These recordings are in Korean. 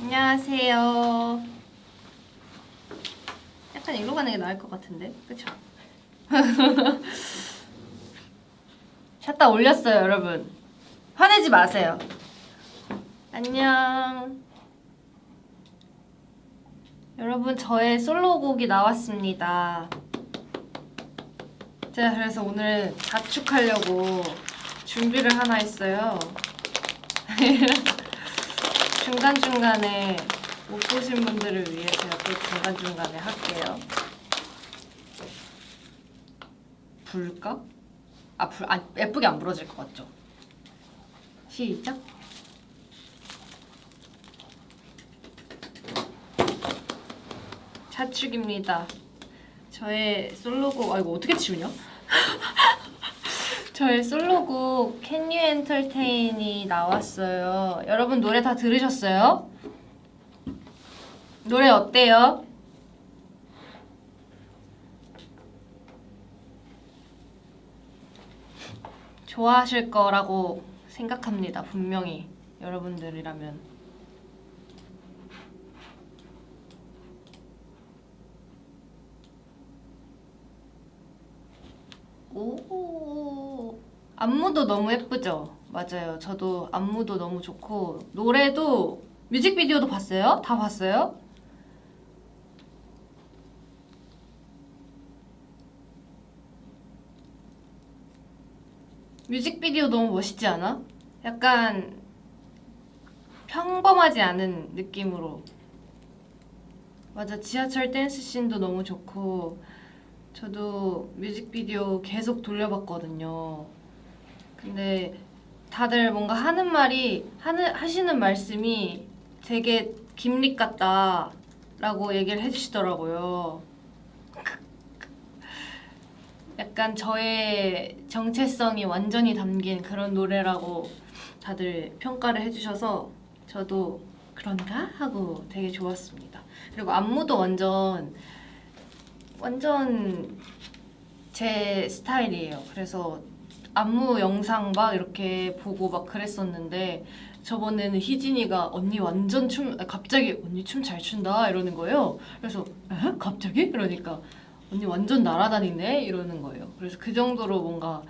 안녕하세요. 약간 일로 가는 게 나을 것 같은데, 그쵸? 샷다 올렸어요, 여러분. 화내지 마세요. 안녕. 여러분, 저의 솔로곡이 나왔습니다. 제가 그래서 오늘 자축하려고 준비를 하나 했어요. 중간중간에 못 보신 분들을 위해 제가 또 중간중간에 할게요. 불까? 예쁘게 안 부러질 것 같죠? 시작! 자축입니다. 저의 솔로곡, 이거 어떻게 치우냐? 저의 솔로곡 Can You Entertain이 나왔어요. 여러분 노래 다 들으셨어요? 노래 어때요? 좋아하실 거라고 생각합니다. 분명히 여러분들이라면. 오, 안무도 너무 예쁘죠? 맞아요. 저도 안무도 너무 좋고 노래도 뮤직비디오도 봤어요? 다 봤어요? 뮤직비디오 너무 멋있지 않아? 약간 평범하지 않은 느낌으로. 맞아, 지하철 댄스 씬도 너무 좋고 저도 뮤직비디오 계속 돌려봤거든요. 근데 다들 뭔가 하시는 말씀이 되게 김립 같다 라고 얘기를 해주시더라고요. 약간 저의 정체성이 완전히 담긴 그런 노래라고 다들 평가를 해주셔서 저도 그런가? 하고 되게 좋았습니다. 그리고 안무도 완전 제 스타일이에요. 그래서 안무 영상 막 이렇게 보고 막 그랬었는데 저번에는 희진이가 언니 완전 갑자기 언니 춤 잘 춘다 이러는 거예요. 그래서 에? 갑자기? 그러니까 언니 완전 날아다니네 이러는 거예요. 그래서 그 정도로 뭔가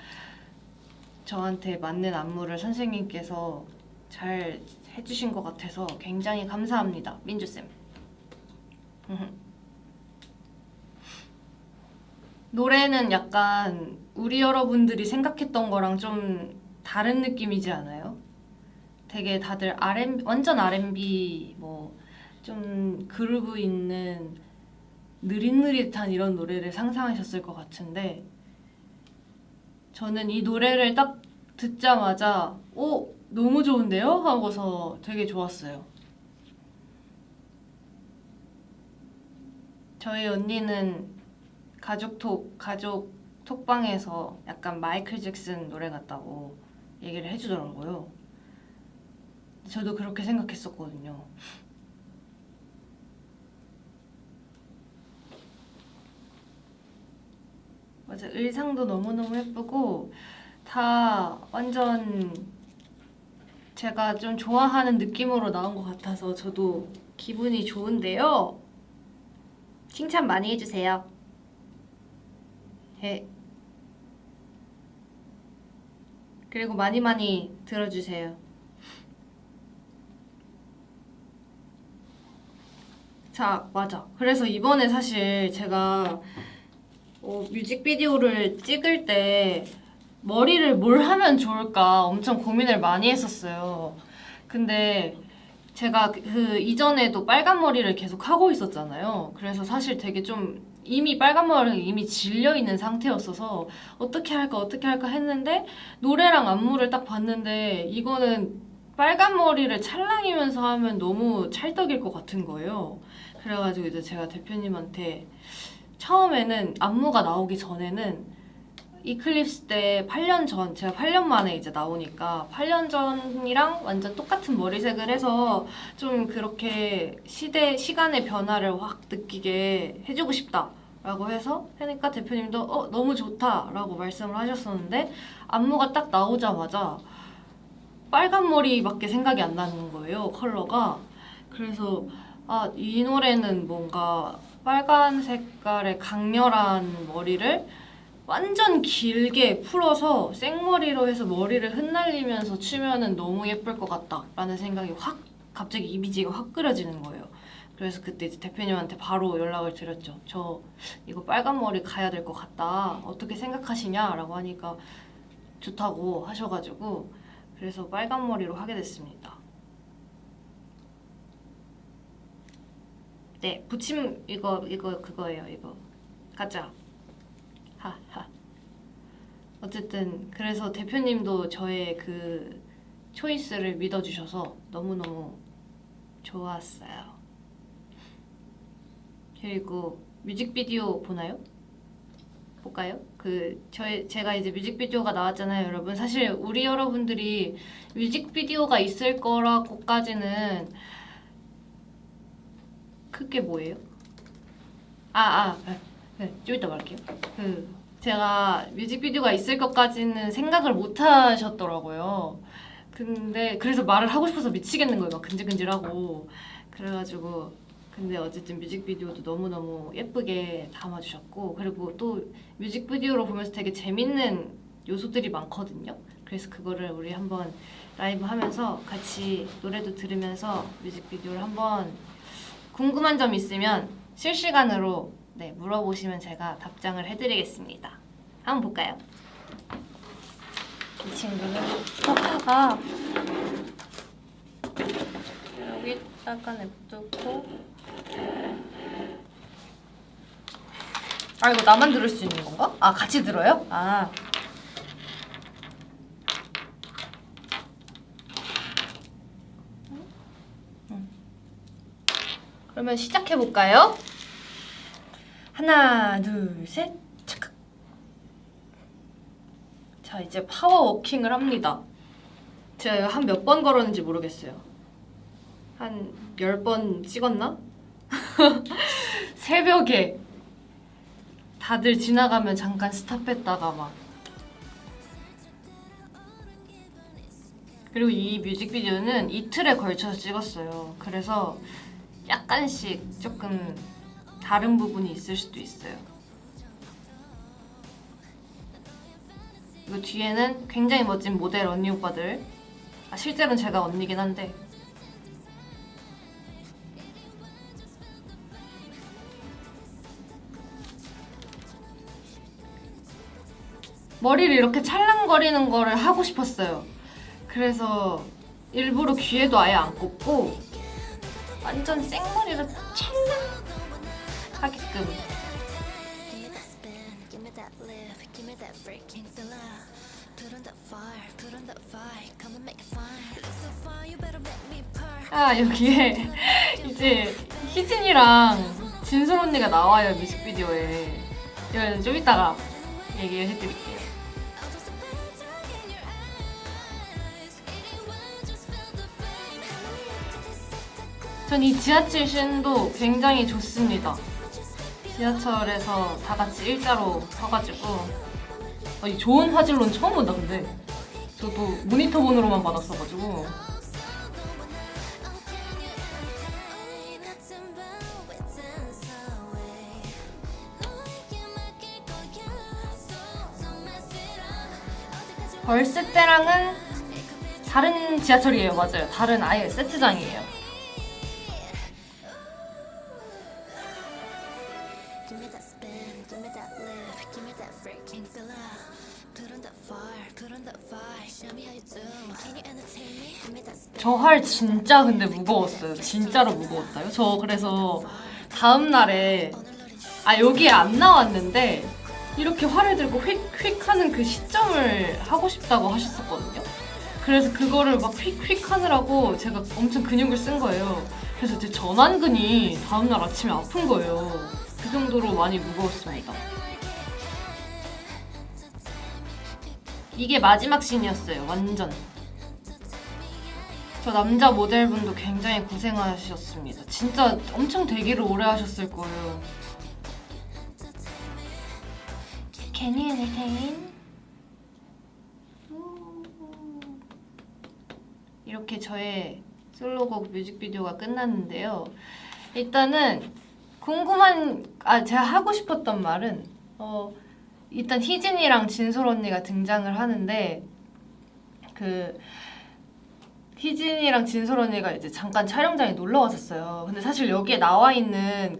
저한테 맞는 안무를 선생님께서 잘 해주신 것 같아서 굉장히 감사합니다. 민주쌤. 노래는 약간 우리 여러분들이 생각했던 거랑 좀 다른 느낌이지 않아요? 되게 다들 완전 R&B 뭐 좀 그루브 있는 느릿느릿한 이런 노래를 상상하셨을 것 같은데 저는 이 노래를 딱 듣자마자 너무 좋은데요? 하고서 되게 좋았어요. 저희 언니는 가족 톡방에서 약간 마이클 잭슨 노래 같다고 얘기를 해주더라고요. 저도 그렇게 생각했었거든요. 맞아, 의상도 너무너무 예쁘고 다 완전 제가 좀 좋아하는 느낌으로 나온 것 같아서 저도 기분이 좋은데요. 칭찬 많이 해주세요. 그리고 많이 많이 들어주세요. 자, 맞아. 그래서 이번에 사실 제가 뮤직비디오를 찍을 때 머리를 뭘 하면 좋을까 엄청 고민을 많이 했었어요. 근데 제가 그 이전에도 빨간 머리를 계속 하고 있었잖아요. 그래서 사실 되게 좀 이미 빨간 머리가 이미 질려 있는 상태였어서 어떻게 할까 했는데 노래랑 안무를 딱 봤는데 이거는 빨간 머리를 찰랑이면서 하면 너무 찰떡일 것 같은 거예요. 그래가지고 이제 제가 대표님한테 처음에는 안무가 나오기 전에는 이클립스 때 8년 전, 제가 8년 만에 이제 나오니까 8년 전이랑 완전 똑같은 머리색을 해서 좀 그렇게 시간의 변화를 확 느끼게 해주고 싶다 라고 해서 하니까 대표님도 너무 좋다 라고 말씀을 하셨었는데 안무가 딱 나오자마자 빨간 머리밖에 생각이 안 나는 거예요, 컬러가. 그래서 이 노래는 뭔가 빨간 색깔의 강렬한 머리를 완전 길게 풀어서 생머리로 해서 머리를 흩날리면서 추면은 너무 예쁠 것 같다 라는 생각이 확 갑자기 이미지가 확 그려지는 거예요. 그래서 그때 이제 대표님한테 바로 연락을 드렸죠. 저 이거 빨간 머리 가야 될 것 같다. 어떻게 생각하시냐? 라고 하니까 좋다고 하셔가지고 그래서 빨간 머리로 하게 됐습니다. 네, 붙임 이거 그거예요. 이거 가짜. 하하. 어쨌든 그래서 대표님도 저의 그 초이스를 믿어주셔서 너무너무 좋았어요. 그리고 뮤직비디오 보나요? 볼까요? 제가 이제 뮤직비디오가 나왔잖아요, 여러분. 사실 우리 여러분들이 뮤직비디오가 있을 거라고까지는 그게 뭐예요? 좀 이따 말할게요. 제가 뮤직비디오가 있을 것까지는 생각을 못 하셨더라고요. 근데 그래서 말을 하고 싶어서 미치겠는 거예요. 막 근질근질하고. 그래가지고 근데 어쨌든 뮤직비디오도 너무너무 예쁘게 담아주셨고 그리고 또 뮤직비디오로 보면서 되게 재밌는 요소들이 많거든요. 그래서 그거를 우리 한번 라이브 하면서 같이 노래도 들으면서 뮤직비디오를 한번 궁금한 점 있으면 실시간으로 물어보시면 제가 답장을 해드리겠습니다. 한번 볼까요? 이 친구는 여기다가 냅두고 이거 나만 들을 수 있는 건가? 같이 들어요? 그러면 시작해볼까요? 하나, 둘, 셋, 착각. 자, 이제 파워워킹을 합니다. 제가 한 몇 번 걸었는지 모르겠어요. 한 10번 찍었나? 새벽에 다들 지나가면 잠깐 스탑했다가 막. 그리고 이 뮤직비디오는 이틀에 걸쳐서 찍었어요. 그래서 약간씩 조금 다른 부분이 있을 수도 있어요. 그리고 뒤에는 굉장히 멋진 모델 언니 오빠들. 실제로는 제가 언니긴 한데 머리를 이렇게 찰랑거리는 거를 하고 싶었어요. 그래서 일부러 귀에도 아예 안 꽂고 완전 생머리로 찰랑하게끔. 여기에 이제 희진이랑 진솔 언니가 나와요, 뮤직비디오에. 이건 좀 이따가 얘기해드릴게요. 전 이 지하철 씬도 굉장히 좋습니다. 지하철에서 다 같이 일자로 서가지고 이 좋은 화질로는 처음 본다. 근데 저도 모니터본으로만 받았어가지고 벌스 때랑은 다른 지하철이에요. 맞아요. 다른 아예 세트장이에요. 저 활 진짜 근데 무거웠어요. 진짜로 무거웠다요. 저 그래서 다음날에 여기에 안 나왔는데 이렇게 활을 들고 휙휙 하는 그 시점을 하고 싶다고 하셨었거든요. 그래서 그거를 막 휙휙 하느라고 제가 엄청 근육을 쓴 거예요. 그래서 제 전완근이 다음날 아침에 아픈 거예요. 그 정도로 많이 무거웠습니다. 이게 마지막 씬이었어요. 완전. 저 남자 모델분도 굉장히 고생하셨습니다. 진짜 엄청 대기를 오래 하셨을 거예요. Can you entertain? 이렇게 저의 솔로곡 뮤직비디오가 끝났는데요. 일단은 제가 하고 싶었던 말은 일단 희진이랑 진솔 언니가 등장을 하는데 그 희진이랑 진솔 언니가 이제 잠깐 촬영장에 놀러 왔었어요. 근데 사실 여기에 나와 있는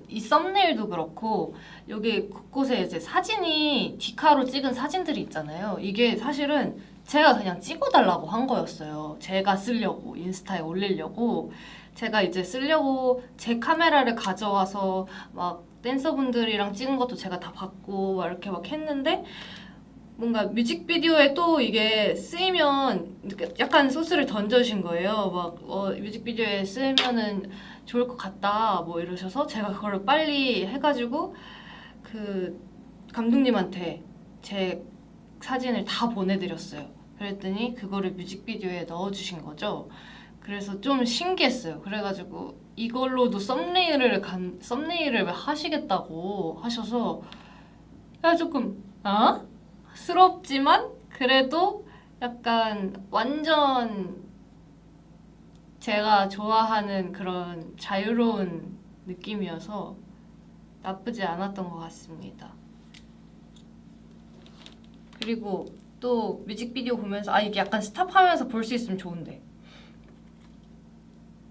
이 썸네일도 그렇고 여기 곳곳에 이제 사진이 디카로 찍은 사진들이 있잖아요. 이게 사실은 제가 그냥 찍어달라고 한 거였어요. 제가 쓰려고 인스타에 올리려고 제가 이제 쓰려고 제 카메라를 가져와서 막 댄서분들이랑 찍은 것도 제가 다 봤고 막 이렇게 막 했는데 뭔가 뮤직비디오에 또 이게 쓰이면 약간 소스를 던져주신 거예요. 막 뮤직비디오에 쓰면은 좋을 것 같다 뭐 이러셔서 제가 그거를 빨리 해가지고 그 감독님한테 제 사진을 다 보내드렸어요. 그랬더니 그거를 뮤직비디오에 넣어주신 거죠. 그래서 좀 신기했어요. 그래가지고 이걸로도 썸네일을 하시겠다고 하셔서 조금 스럽지만 그래도 약간 완전 제가 좋아하는 그런 자유로운 느낌이어서 나쁘지 않았던 것 같습니다. 그리고 또 뮤직비디오 보면서 이게 약간 스탑하면서 볼 수 있으면 좋은데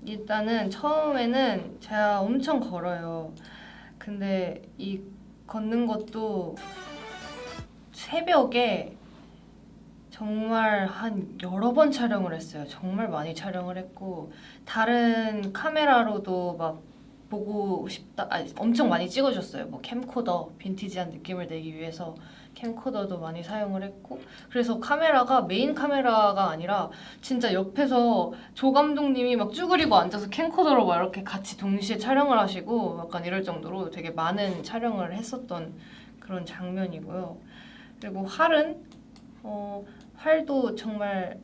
일단은 처음에는 제가 엄청 걸어요. 근데 이 걷는 것도 새벽에 정말 한 여러 번 촬영을 했어요. 정말 많이 촬영을 했고 다른 카메라로도 막 보고 싶다 엄청 많이 찍어줬어요. 뭐 캠코더 빈티지한 느낌을 내기 위해서 캠코더도 많이 사용을 했고 그래서 카메라가 메인 카메라가 아니라 진짜 옆에서 조 감독님이 막 쭈그리고 앉아서 캠코더로 막 이렇게 같이 동시에 촬영을 하시고 약간 이럴 정도로 되게 많은 촬영을 했었던 그런 장면이고요. 그리고 활도 정말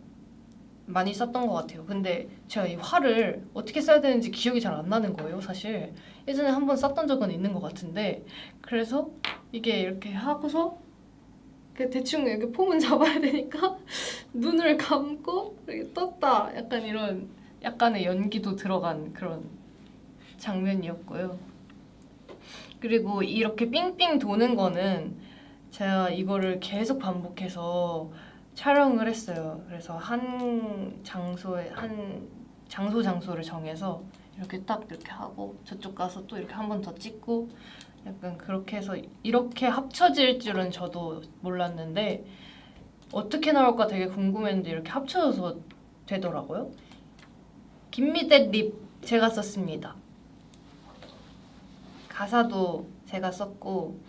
많이 썼던 것 같아요. 근데 제가 이 활을 어떻게 써야 되는지 기억이 잘 안 나는 거예요, 사실. 예전에 한번 썼던 적은 있는 것 같은데 그래서 이게 이렇게 하고서 대충 이렇게 폼은 잡아야 되니까 눈을 감고 이렇게 떴다. 약간 이런 약간의 연기도 들어간 그런 장면이었고요. 그리고 이렇게 삥삥 도는 거는 제가 이거를 계속 반복해서 촬영을 했어요. 그래서 한 장소를 정해서 이렇게 딱 이렇게 하고 저쪽 가서 또 이렇게 한 번 더 찍고 약간 그렇게 해서 이렇게 합쳐질 줄은 저도 몰랐는데 어떻게 나올까 되게 궁금했는데 이렇게 합쳐져서 되더라고요. 김미대 립 제가 썼습니다. 가사도 제가 썼고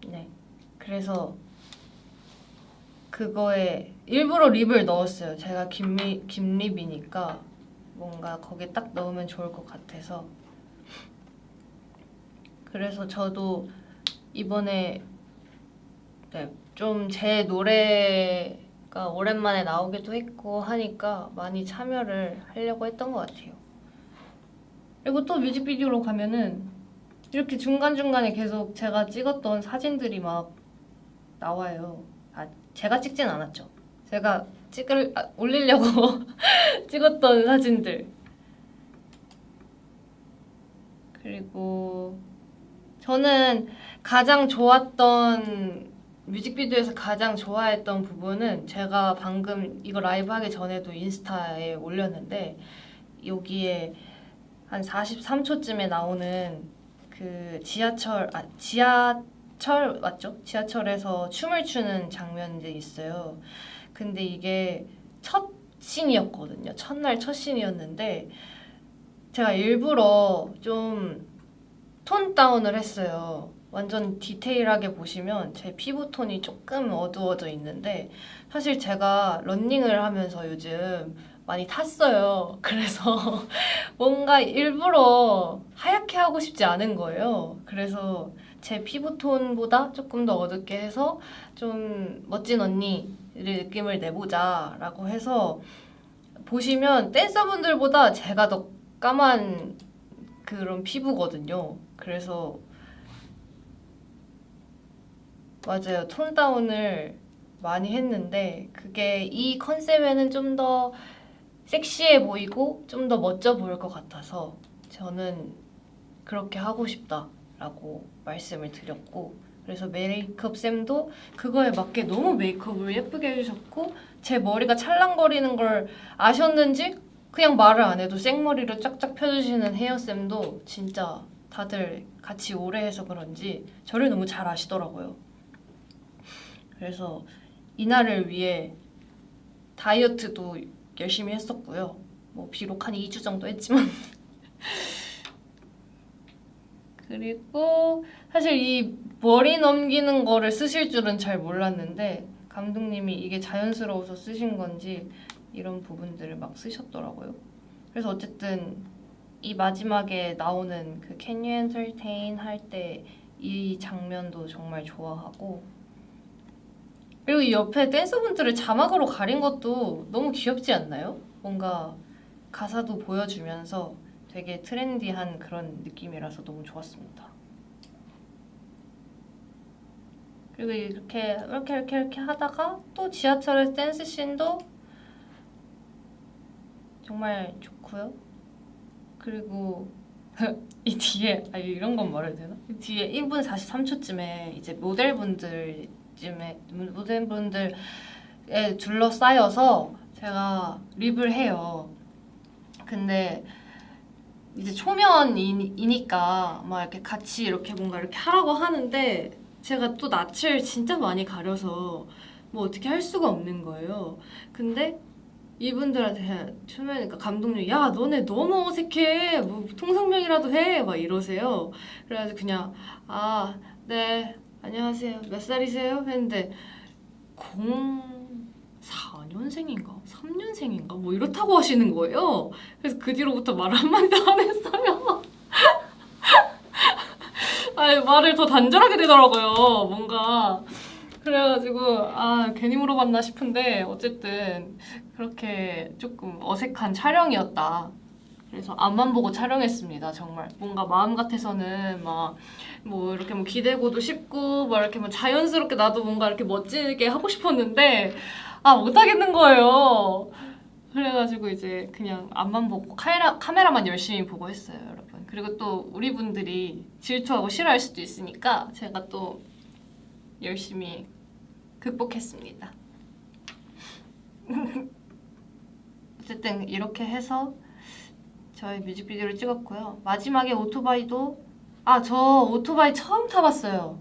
네. 그래서 그거에 일부러 립을 넣었어요. 제가 김립이니까 뭔가 거기에 딱 넣으면 좋을 것 같아서 그래서 저도 이번에 좀 제 노래가 오랜만에 나오기도 했고 하니까 많이 참여를 하려고 했던 것 같아요. 그리고 또 뮤직비디오로 가면은 이렇게 중간중간에 계속 제가 찍었던 사진들이 막 나와요. 제가 찍진 않았죠. 제가 올리려고 찍었던 사진들. 그리고 저는 뮤직비디오에서 가장 좋아했던 부분은 제가 방금 이거 라이브 하기 전에도 인스타에 올렸는데 여기에 한 43초쯤에 나오는 그 지하철 맞죠? 지하철에서 춤을 추는 장면이 있어요. 근데 이게 첫 씬이었거든요. 첫날 첫 씬이었는데 제가 일부러 좀 톤 다운을 했어요. 완전 디테일하게 보시면 제 피부톤이 조금 어두워져 있는데 사실 제가 러닝을 하면서 요즘 많이 탔어요. 그래서 뭔가 일부러 하얗게 하고 싶지 않은 거예요. 그래서 제 피부톤보다 조금 더 어둡게 해서 좀 멋진 언니의 느낌을 내보자 라고 해서 보시면 댄서분들보다 제가 더 까만 그런 피부거든요. 그래서 맞아요. 톤 다운을 많이 했는데 그게 이 컨셉에는 좀 더 섹시해 보이고 좀 더 멋져 보일 것 같아서 저는 그렇게 하고 싶다라고 말씀을 드렸고, 그래서 메이크업 쌤도 그거에 맞게 너무 메이크업을 예쁘게 해주셨고, 제 머리가 찰랑거리는 걸 아셨는지 그냥 말을 안 해도 생머리로 쫙쫙 펴주시는 헤어쌤도 진짜 다들 같이 오래 해서 그런지 저를 너무 잘 아시더라고요. 그래서 이날을 위해 다이어트도 열심히 했었고요. 뭐 비록 한 2주 정도 했지만 그리고 사실 이 머리 넘기는 거를 쓰실 줄은 잘 몰랐는데 감독님이 이게 자연스러워서 쓰신 건지 이런 부분들을 막 쓰셨더라고요. 그래서 어쨌든 이 마지막에 나오는 그 Can you entertain 할 때 이 장면도 정말 좋아하고, 그리고 이 옆에 댄서분들을 자막으로 가린 것도 너무 귀엽지 않나요? 뭔가 가사도 보여주면서 되게 트렌디한 그런 느낌이라서 너무 좋았습니다. 그리고 이렇게 하다가 또 지하철에서 댄스 씬도 정말 좋고요. 그리고 이 뒤에 이런 건 말해도 되나? 이 뒤에 1분 43초쯤에 이제 모델분들에 둘러싸여서 제가 립을 해요. 근데 이제 초면이니까 막 이렇게 같이 이렇게 뭔가 이렇게 하라고 하는데 제가 또 낯을 진짜 많이 가려서 뭐 어떻게 할 수가 없는 거예요. 근데 이분들한테 초면이니까 감독님이 야 너네 너무 어색해 뭐 통성명이라도 해 막 이러세요. 그래가지고 그냥 아 네 안녕하세요 몇 살이세요 했는데 04년생인가 3년생인가 뭐 이렇다고 하시는 거예요. 그래서 그 뒤로부터 말을 한마디도 안 했어요. 아니 말을 더 단절하게 되더라고요 뭔가. 그래가지고 괜히 물어봤나 싶은데 어쨌든 그렇게 조금 어색한 촬영이었다. 그래서 앞만 보고 촬영했습니다. 정말 뭔가 마음 같아서는 막 뭐 이렇게 뭐 기대고도 싶고 막 이렇게 뭐 자연스럽게 나도 뭔가 이렇게 멋지게 하고 싶었는데 못하겠는 거예요. 그래가지고 이제 그냥 앞만 보고 카메라만 열심히 보고 했어요, 여러분. 그리고 또 우리 분들이 질투하고 싫어할 수도 있으니까 제가 또 열심히 극복했습니다. 어쨌든 이렇게 해서 저희 뮤직비디오를 찍었고요. 마지막에 오토바이도 저 오토바이 처음 타봤어요.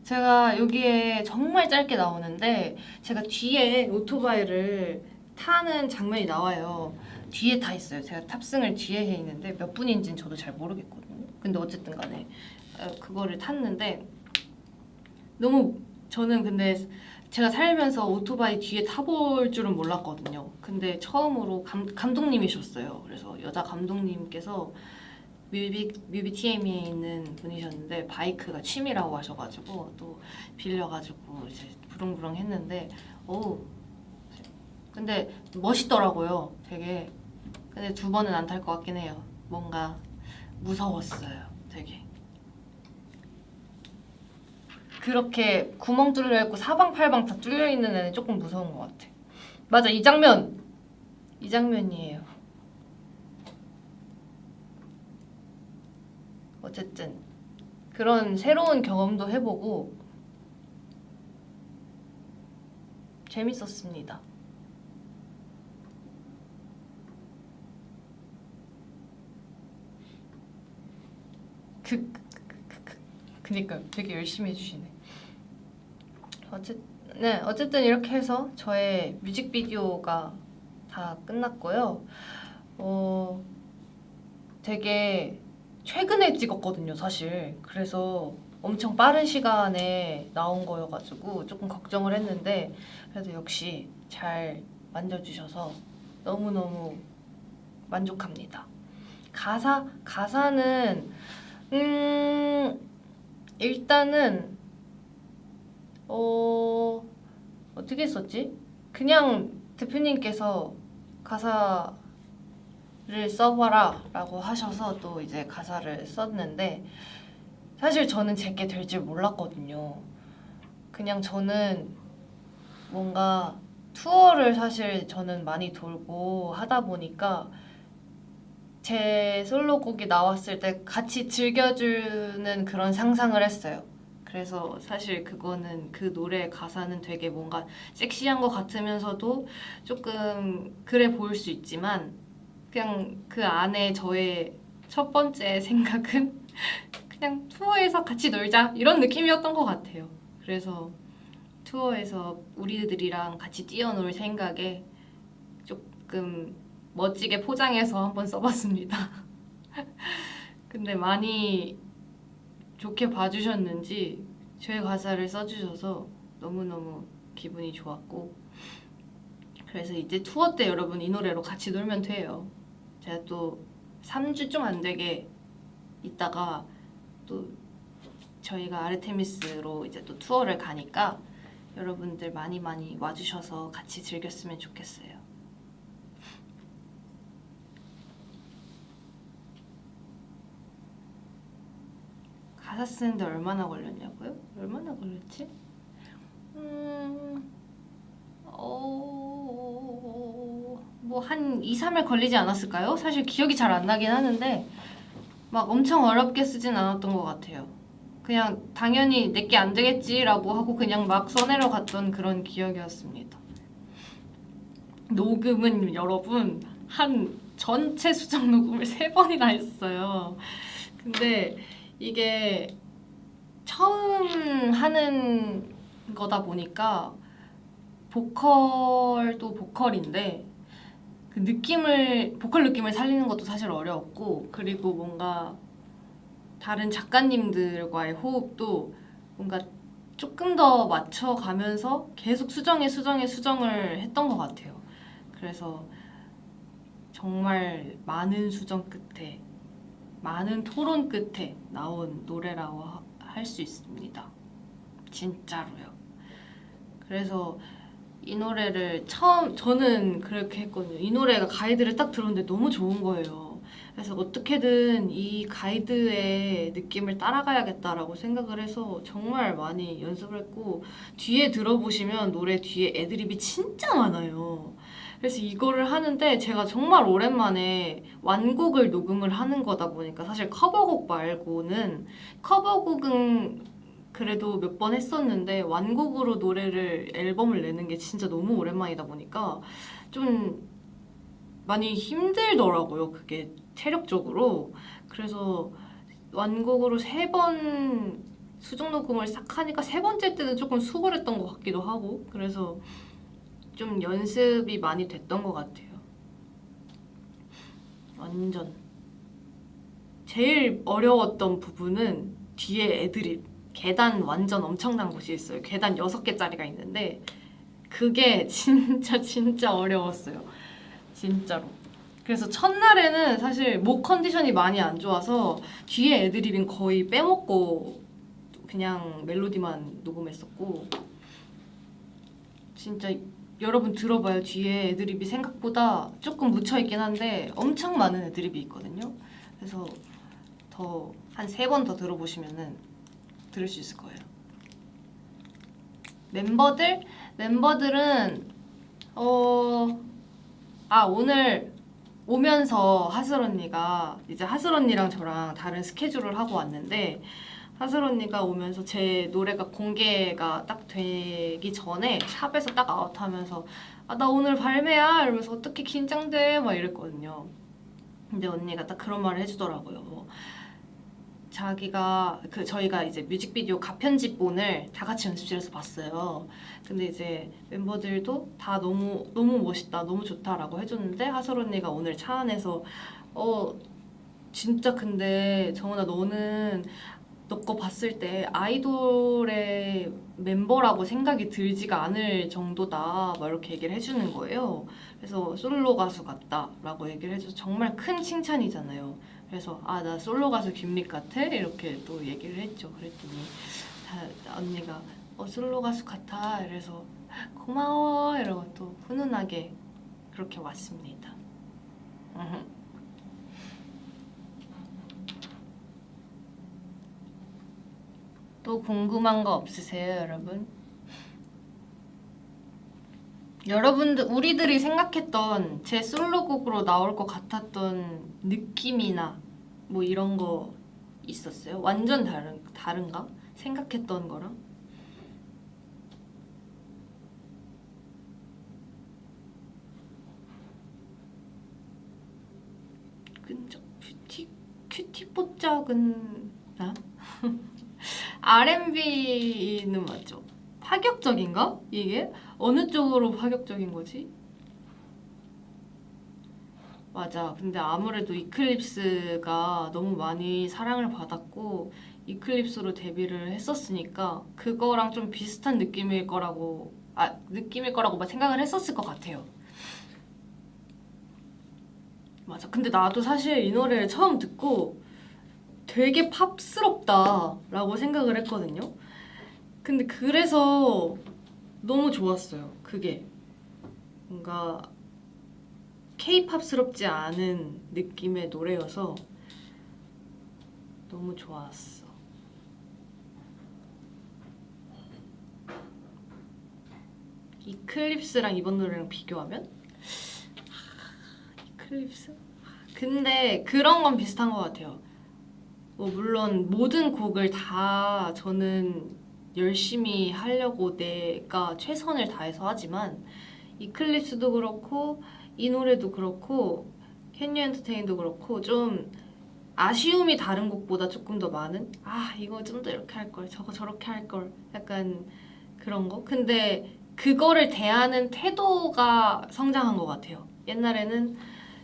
제가 여기에 정말 짧게 나오는데 제가 뒤에 오토바이를 타는 장면이 나와요. 뒤에 타 있어요. 제가 탑승을 뒤에 해 있는데 몇 분인지는 저도 잘 모르겠거든요. 근데 어쨌든 간에 그거를 탔는데 저는 근데 제가 살면서 오토바이 뒤에 타볼 줄은 몰랐거든요. 근데 처음으로 감독님이셨어요. 그래서 여자 감독님께서 뮤비 TM에 있는 분이셨는데 바이크가 취미라고 하셔가지고 또 빌려가지고 이제 부릉부릉 했는데 근데 멋있더라고요. 되게. 근데 2번은 안 탈 것 같긴 해요. 뭔가 무서웠어요. 되게. 그렇게 구멍 뚫려 있고 사방팔방 다 뚫려 있는 애는 조금 무서운 것 같아. 맞아, 이 장면이에요. 어쨌든 그런 새로운 경험도 해보고 재밌었습니다. 그니까 되게 열심히 해주시네. 어쨌든 이렇게 해서 저의 뮤직비디오가 다 끝났고요. 되게 최근에 찍었거든요, 사실. 그래서 엄청 빠른 시간에 나온 거여가지고 조금 걱정을 했는데 그래도 역시 잘 만져주셔서 너무너무 만족합니다. 가사는 일단은 어떻게 썼지? 그냥 대표님께서 가사를 써봐라 라고 하셔서 또 이제 가사를 썼는데 사실 저는 제게 될 줄 몰랐거든요. 그냥 저는 뭔가 투어를 사실 저는 많이 돌고 하다 보니까 제 솔로곡이 나왔을 때 같이 즐겨주는 그런 상상을 했어요. 그래서 사실 그거는 그 노래 가사는 되게 뭔가 섹시한 것 같으면서도 조금 그래 보일 수 있지만 그냥 그 안에 저의 첫 번째 생각은 그냥 투어에서 같이 놀자 이런 느낌이었던 것 같아요. 그래서 투어에서 우리들이랑 같이 뛰어놀 생각에 조금 멋지게 포장해서 한번 써봤습니다. 근데 많이 좋게 봐주셨는지 제 가사를 써주셔서 너무너무 기분이 좋았고 그래서 이제 투어 때 여러분 이 노래로 같이 놀면 돼요. 제가 또 3주 좀 안 되게 있다가 또 저희가 아르테미스로 이제 또 투어를 가니까 여러분들 많이 많이 와주셔서 같이 즐겼으면 좋겠어요. 가사 쓰는데 얼마나 걸렸냐고요? 얼마나 걸렸지? 뭐 한 2, 3일 걸리지 않았을까요? 사실 기억이 잘 안 나긴 하는데 막 엄청 어렵게 쓰진 않았던 것 같아요. 그냥 당연히 내게 안 되겠지라고 하고 그냥 막 써내려 갔던 그런 기억이었습니다. 녹음은 여러분 한 전체 수정 녹음을 3번이나 했어요. 근데 이게 처음 하는 거다 보니까 보컬도 보컬인데 그 보컬 느낌을 살리는 것도 사실 어려웠고 그리고 뭔가 다른 작가님들과의 호흡도 뭔가 조금 더 맞춰가면서 계속 수정을 했던 것 같아요. 그래서 정말 많은 수정 끝에 많은 토론 끝에 나온 노래라고 할 수 있습니다. 진짜로요. 그래서 이 노래를 저는 그렇게 했거든요. 이 노래가 가이드를 딱 들었는데 너무 좋은 거예요. 그래서 어떻게든 이 가이드의 느낌을 따라가야겠다라고 생각을 해서 정말 많이 연습을 했고 뒤에 들어보시면 노래 뒤에 애드립이 진짜 많아요. 그래서 이거를 하는데 제가 정말 오랜만에 완곡을 녹음을 하는 거다 보니까 사실 커버곡 말고는 커버곡은 그래도 몇 번 했었는데 완곡으로 노래를 앨범을 내는 게 진짜 너무 오랜만이다 보니까 좀 많이 힘들더라고요. 그게 체력적으로. 그래서 완곡으로 3번 수정 녹음을 싹 하니까 3번째 때는 조금 수월했던 것 같기도 하고 그래서 좀 연습이 많이 됐던 것 같아요. 완전 제일 어려웠던 부분은 뒤에 애드립 계단 완전 엄청난 곳이 있어요. 계단 6개짜리가 있는데 그게 진짜 어려웠어요. 진짜로. 그래서 첫날에는 사실 목 컨디션이 많이 안 좋아서 뒤에 애드립은 거의 빼먹고 그냥 멜로디만 녹음했었고 진짜 여러분 들어봐요. 뒤에 애드립이 생각보다 조금 묻혀있긴 한데 엄청 많은 애드립이 있거든요. 그래서 한 3번 더 들어보시면은 들을 수 있을 거예요. 멤버들은 오늘 오면서 하슬 언니가 이제 하슬 언니랑 저랑 다른 스케줄을 하고 왔는데 하슬 언니가 오면서 제 노래가 공개가 딱 되기 전에 샵에서 딱 아웃하면서 나 오늘 발매야 이러면서 어떻게 긴장돼 막 이랬거든요. 근데 언니가 딱 그런 말을 해주더라고요. 저희가 이제 뮤직비디오 가편집본을 다 같이 연습실에서 봤어요. 근데 이제 멤버들도 다 너무 멋있다, 너무 좋다라고 해줬는데 하슬 언니가 오늘 차 안에서 진짜 근데 정은아 너는 너 거 봤을 때 아이돌의 멤버라고 생각이 들지가 않을 정도다 막 이렇게 얘기를 해주는 거예요. 그래서 솔로 가수 같다라고 얘기를 해줘서 정말 큰 칭찬이잖아요. 그래서 나 솔로 가수 김립 같아? 이렇게 또 얘기를 했죠. 그랬더니 언니가 솔로 가수 같아. 이래서 고마워 이러고 또 훈훈하게 그렇게 왔습니다. 또 궁금한 거 없으세요, 여러분? 여러분들, 우리들이 생각했던 제 솔로곡으로 나올 것 같았던 느낌이나 뭐 이런 거 있었어요? 완전 다른가? 생각했던 거랑? 끈적 큐티 뽀짝은 나? R&B는 맞죠? 파격적인가? 이게? 어느 쪽으로 파격적인 거지? 맞아. 근데 아무래도 이클립스가 너무 많이 사랑을 받았고 이클립스로 데뷔를 했었으니까 그거랑 좀 비슷한 느낌일 거라고 막 생각을 했었을 것 같아요. 맞아. 근데 나도 사실 이 노래를 처음 듣고 되게 팝스럽다라고 생각을 했거든요. 근데 그래서 너무 좋았어요. 그게 뭔가 K-팝스럽지 않은 느낌의 노래여서 너무 좋았어. 이클립스랑 이번 노래랑 비교하면? 이클립스? 근데 그런 건 비슷한 것 같아요. 뭐 물론 모든 곡을 다 저는 열심히 하려고 내가 최선을 다해서 하지만 이클립스도 그렇고 이 노래도 그렇고 캔유 엔터테인도 그렇고 좀 아쉬움이 다른 곡보다 조금 더 많은 이거 좀 더 이렇게 할 걸 저거 저렇게 할 걸 약간 그런 거. 근데 그거를 대하는 태도가 성장한 것 같아요. 옛날에는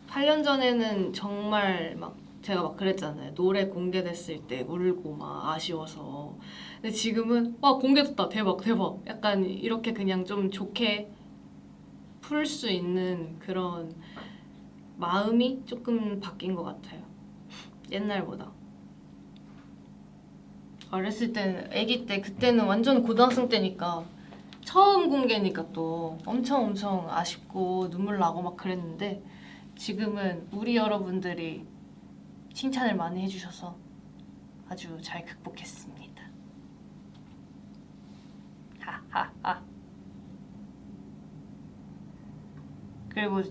8년 전에는 정말 막 제가 막 그랬잖아요. 노래 공개됐을 때 울고 막 아쉬워서. 근데 지금은 와 공개됐다 대박 대박 약간 이렇게 그냥 좀 좋게 풀 수 있는 그런 마음이 조금 바뀐 것 같아요. 옛날보다. 어렸을 때는 아기 때 그때는 완전 고등학생 때니까 처음 공개니까 또 엄청 아쉽고 눈물 나고 막 그랬는데 지금은 우리 여러분들이 칭찬을 많이 해주셔서 아주 잘 극복했습니다. 하하하. 그리고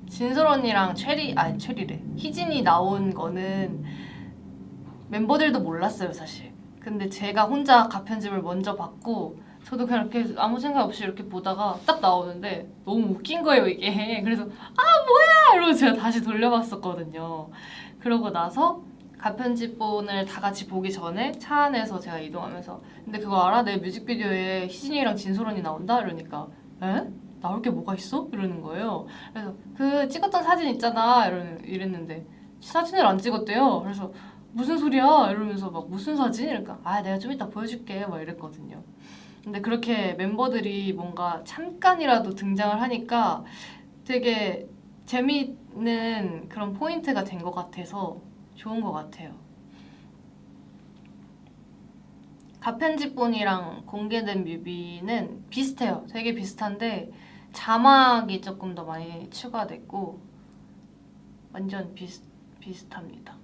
진솔 언니랑 체리래. 희진이 나온 거는 멤버들도 몰랐어요, 사실. 근데 제가 혼자 가편집을 먼저 받고 저도 그냥 이렇게 아무 생각 없이 이렇게 보다가 딱 나오는데 너무 웃긴 거예요, 이게. 그래서 뭐야! 이러고 제가 다시 돌려봤었거든요. 그러고 나서 가편집본을 다 같이 보기 전에 차 안에서 제가 이동하면서 근데 그거 알아? 내 뮤직비디오에 희진이랑 진솔 언니 나온다? 이러니까 에? 나올 게 뭐가 있어? 이러는 거예요. 그래서 그 찍었던 사진 있잖아 이랬는데 사진을 안 찍었대요. 그래서 무슨 소리야? 이러면서 막 무슨 사진? 그러니까 내가 좀 이따 보여줄게 막 이랬거든요. 근데 그렇게 멤버들이 뭔가 잠깐이라도 등장을 하니까 되게 재미있는 그런 포인트가 된 것 같아서 좋은 것 같아요. 가편집본이랑 공개된 뮤비는 비슷해요. 되게 비슷한데 자막이 조금 더 많이 추가됐고 완전 비슷합니다.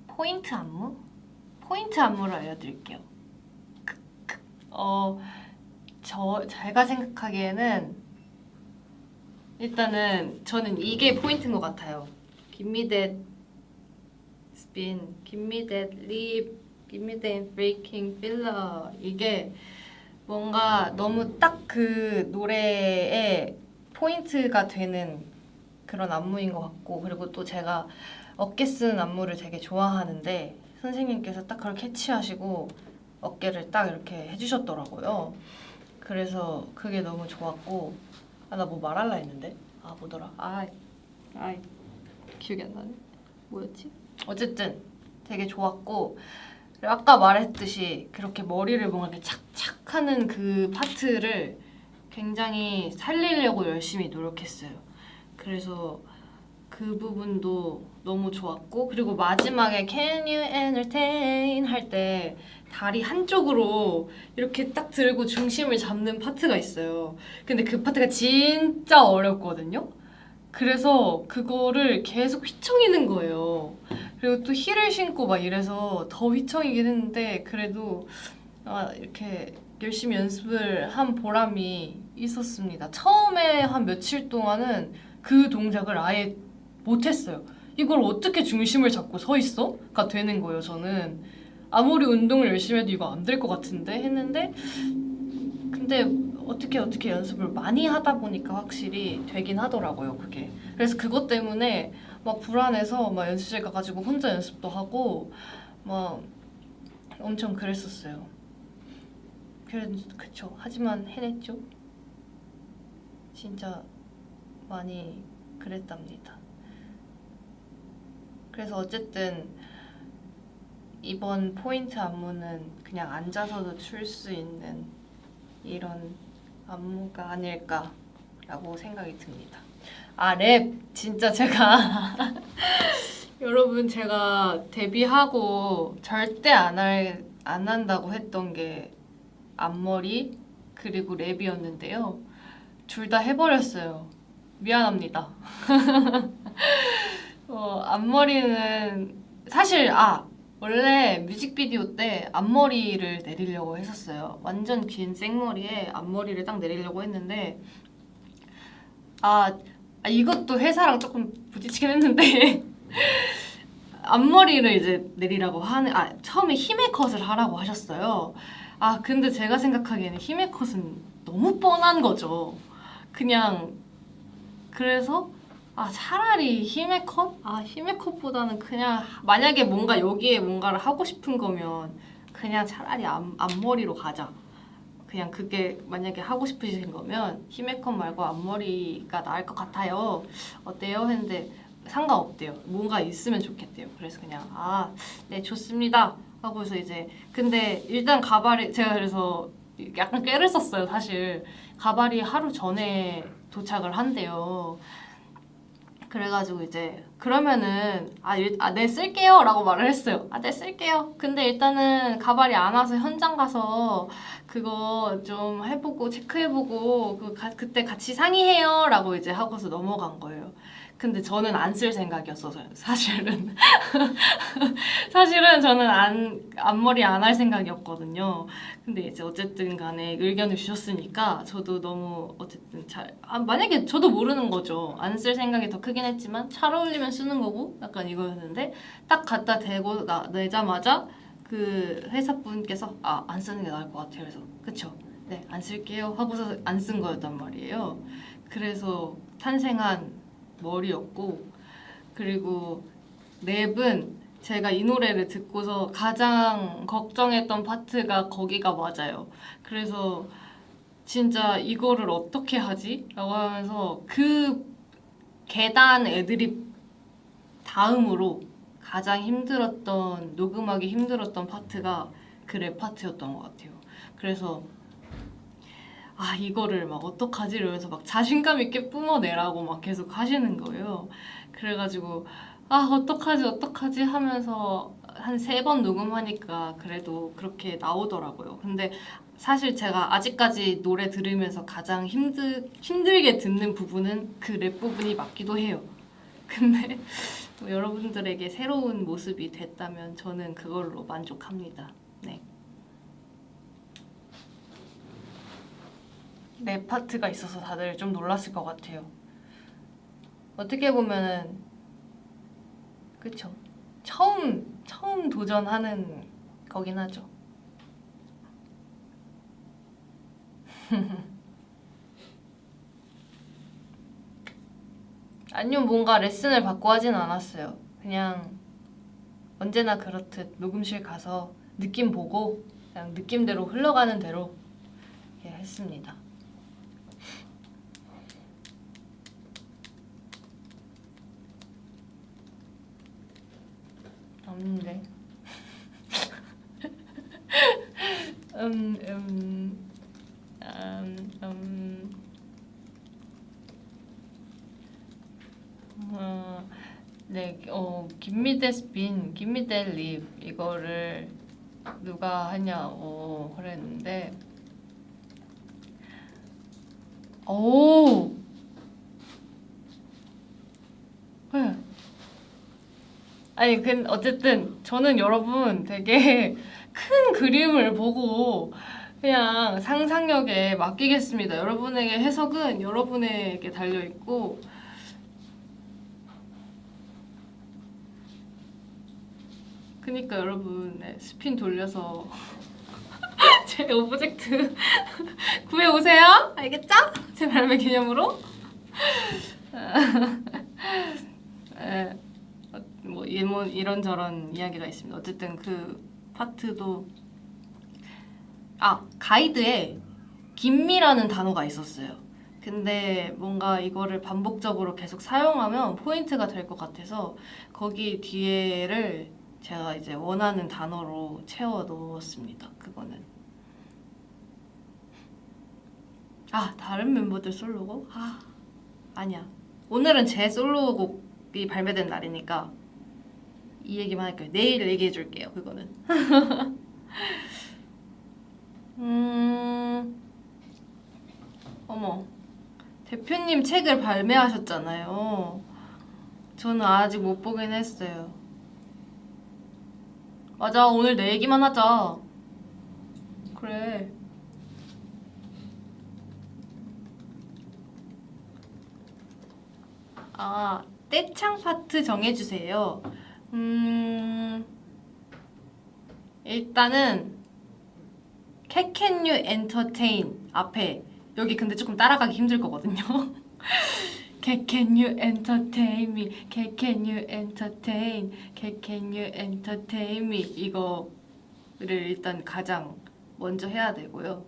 포인트 안무? 포인트 안무를 알려드릴게요. 제가 생각하기에는 일단은 저는 이게 포인트인 것 같아요. Give me that spin, give me that lip, give me that breaking filler. 이게 뭔가 너무 딱 그 노래의 포인트가 되는 그런 안무인 것 같고 그리고 또 제가 어깨 쓰는 안무를 되게 좋아하는데 선생님께서 딱 그걸 캐치하시고 어깨를 딱 이렇게 해주셨더라고요. 그래서 그게 너무 좋았고 나 뭐 말할라 했는데 뭐더라 기억이 안 나네. 뭐였지? 어쨌든 되게 좋았고 그리고 아까 말했듯이 그렇게 머리를 뭔가 이렇게 착착하는 그 파트를 굉장히 살리려고 열심히 노력했어요. 그래서 그 부분도 너무 좋았고 그리고 마지막에 Can you entertain 할 때 다리 한쪽으로 이렇게 딱 들고 중심을 잡는 파트가 있어요. 근데 그 파트가 진짜 어렵거든요. 그래서 그거를 계속 휘청이는 거예요. 그리고 또 힐을 신고 막 이래서 더 휘청이긴 했는데 그래도 이렇게 열심히 연습을 한 보람이 있었습니다. 처음에 한 며칠 동안은 그 동작을 아예 못했어요. 이걸 어떻게 중심을 잡고 서 있어?가 되는 거예요. 저는 아무리 운동을 열심히 해도 이거 안 될 것 같은데 했는데 근데 어떻게 연습을 많이 하다 보니까 확실히 되긴 하더라고요, 그게. 그래서 그것 때문에 막 불안해서 막 연습실 가가지고 혼자 연습도 하고 막 엄청 그랬었어요. 그쵸. 하지만 해냈죠. 진짜 많이 그랬답니다. 그래서 어쨌든 이번 포인트 안무는 그냥 앉아서도 출 수 있는 이런 안무가 아닐까라고 생각이 듭니다. 랩 진짜 제가 여러분 제가 데뷔하고 절대 안 한다고 했던 게 앞머리 그리고 랩이었는데요. 둘 다 해버렸어요. 미안합니다. 앞머리는 사실 원래 뮤직비디오 때 앞머리를 내리려고 했었어요. 완전 긴 생머리에 앞머리를 딱 내리려고 했는데 이것도 회사랑 조금 부딪히긴 했는데 앞머리를 이제 내리라고 처음에 힘의 컷을 하라고 하셨어요. 근데 제가 생각하기에는 힘의 컷은 너무 뻔한 거죠. 그냥 그래서 차라리 힘의 컷? 힘의 컷보다는 그냥 만약에 뭔가 여기에 뭔가를 하고 싶은 거면 그냥 차라리 앞머리로 가자. 그냥 그게 만약에 하고 싶으신 거면 힘의 컷 말고 앞머리가 나을 것 같아요. 어때요? 했는데 상관없대요. 뭔가 있으면 좋겠대요. 그래서 그냥 네 좋습니다 하고서 이제 근데 일단 가발이 제가 그래서 약간 깨를 썼어요. 사실 가발이 하루 전에 도착을 한대요. 그래가지고 이제 그러면은 네 쓸게요 라고 말을 했어요. 네 쓸게요. 근데 일단은 가발이 안 와서 현장 가서 그거 좀 해보고 체크해보고 그때 같이 상의해요 라고 이제 하고서 넘어간 거예요. 근데 저는 안 쓸 생각이었어요. 사실은 사실은 저는 앞머리 안 할 생각이었거든요. 근데 이제 어쨌든 간에 의견을 주셨으니까 저도 너무 어쨌든 만약에 저도 모르는 거죠. 안 쓸 생각이 더 크긴 했지만 잘 어울리면 쓰는 거고 약간 이거였는데 딱 갖다 대고 내자마자 그 회사분께서 안 쓰는 게 나을 것 같아요. 그래서 그쵸? 네, 안 쓸게요 하고서 안 쓴 거였단 말이에요. 그래서 탄생한 머리였고 그리고 랩은 제가 이 노래를 듣고서 가장 걱정했던 파트가 거기가 맞아요. 그래서 진짜 이거를 어떻게 하지? 라고 하면서 그 계단 애드립 다음으로 가장 녹음하기 힘들었던 파트가 그 랩 파트였던 것 같아요. 그래서 이거를 막 어떡하지? 이러면서 막 자신감 있게 뿜어내라고 막 계속 하시는 거예요. 그래가지고 어떡하지 하면서 한 3번 녹음하니까 그래도 그렇게 나오더라고요. 근데 사실 제가 아직까지 노래 들으면서 가장 힘들게 듣는 부분은 그 랩 부분이 맞기도 해요. 근데 여러분들에게 새로운 모습이 됐다면 저는 그걸로 만족합니다. 네. 랩 파트가 있어서 다들 좀 놀랐을 것 같아요. 어떻게 보면은 그쵸? 처음 도전하는 거긴 하죠. 아니면 뭔가 레슨을 받고 하진 않았어요. 그냥 언제나 그렇듯 녹음실 가서 느낌 보고 그냥 느낌대로 흘러가는 대로 이렇게 했습니다. 없는데. 네, Give me that spin, give me that leap 이거를 누가 하냐고 그랬는데 아니, 어쨌든 저는 여러분 되게 큰 그림을 보고 그냥 상상력에 맡기겠습니다. 여러분에게 해석은 여러분에게 달려있고, 그니까 여러분, 네, 스핀 돌려서 제 오브젝트 구해오세요. 알겠죠? 제 발매 기념으로. 네, 뭐 이런저런 이야기가 있습니다. 어쨌든 그 파트도 가이드에 김미라는 단어가 있었어요. 근데 뭔가 이거를 반복적으로 계속 사용하면 포인트가 될 것 같아서 거기 뒤에를 제가 이제 원하는 단어로 채워 넣었습니다. 그거는. 다른 멤버들 솔로곡? 아니야. 오늘은 제 솔로곡이 발매된 날이니까 이 얘기만 할게요. 내일 얘기해 줄게요. 그거는. 어머. 대표님 책을 발매하셨잖아요. 저는 아직 못 보긴 했어요. 맞아, 오늘 내 얘기만 하자. 그래. 떼창 파트 정해주세요. 일단은 Can you entertain 앞에 여기 근데 조금 따라가기 힘들 거거든요. Can you entertain me? Can you entertain? Can you entertain me? 이거를 일단 가장 먼저 해야 되고요.